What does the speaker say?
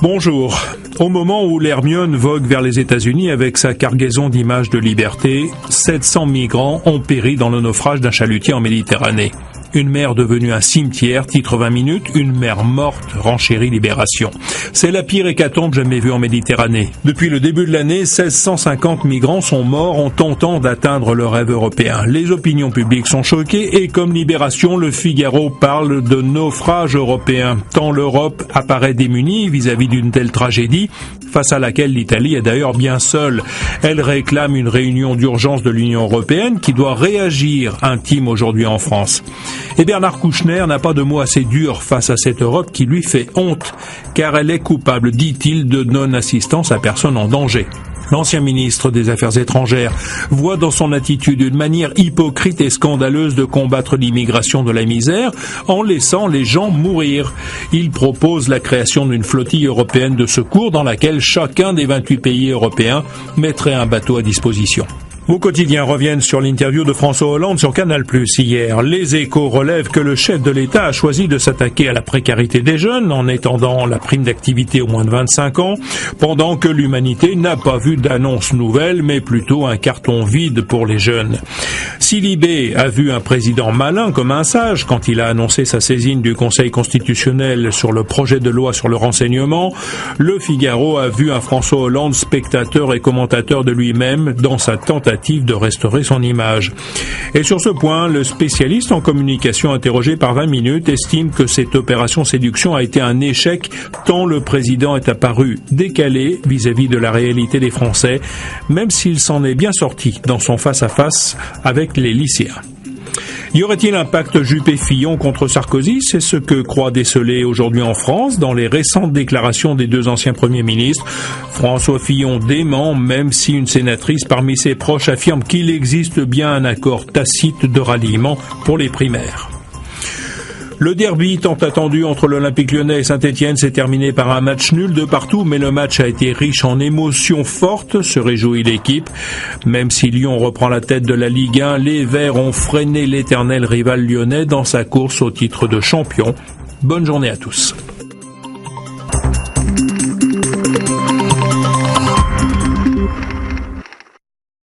Bonjour. Au moment où l'Hermione vogue vers les États-Unis avec sa cargaison d'images de liberté, 700 migrants ont péri dans le naufrage d'un chalutier en Méditerranée. Une mer devenue un cimetière, titre 20 minutes, une mer morte, renchérit Libération. C'est la pire hécatombe jamais vue en Méditerranée. Depuis le début de l'année, 1650 migrants sont morts en tentant d'atteindre le rêve européen. Les opinions publiques sont choquées et comme Libération, le Figaro parle de naufrage européen. Tant l'Europe apparaît démunie vis-à-vis d'une telle tragédie, face à laquelle l'Italie est d'ailleurs bien seule. Elle réclame une réunion d'urgence de l'Union européenne qui doit réagir, intime aujourd'hui en France. Et Bernard Kouchner n'a pas de mots assez durs face à cette Europe qui lui fait honte, car elle est coupable, dit-il, de non-assistance à personne en danger. L'ancien ministre des Affaires étrangères voit dans son attitude une manière hypocrite et scandaleuse de combattre l'immigration de la misère en laissant les gens mourir. Il propose la création d'une flottille européenne de secours dans laquelle chacun des 28 pays européens mettrait un bateau à disposition. Vos quotidiens reviennent sur l'interview de François Hollande sur Canal+ hier. Les Échos relèvent que le chef de l'État a choisi de s'attaquer à la précarité des jeunes en étendant la prime d'activité aux moins de 25 ans, pendant que l'humanité n'a pas vu d'annonce nouvelle, mais plutôt un carton vide pour les jeunes. Si Libé a vu un président malin comme un sage quand il a annoncé sa saisine du Conseil constitutionnel sur le projet de loi sur le renseignement, le Figaro a vu un François Hollande spectateur et commentateur de lui-même dans sa tentative de restaurer son image. Et sur ce point, le spécialiste en communication interrogé par 20 minutes estime que cette opération séduction a été un échec tant le président est apparu décalé vis-à-vis de la réalité des Français, même s'il s'en est bien sorti dans son face-à-face avec les lycéens. Y aurait-il un pacte Juppé-Fillon contre Sarkozy? C'est ce que croit déceler aujourd'hui en France dans les récentes déclarations des deux anciens premiers ministres. François Fillon dément, même si une sénatrice parmi ses proches affirme qu'il existe bien un accord tacite de ralliement pour les primaires. Le derby tant attendu entre l'Olympique Lyonnais et Saint-Etienne s'est terminé par un match nul de partout, mais le match a été riche en émotions fortes, se réjouit l'équipe. Même si Lyon reprend la tête de la Ligue 1, les Verts ont freiné l'éternel rival lyonnais dans sa course au titre de champion. Bonne journée à tous.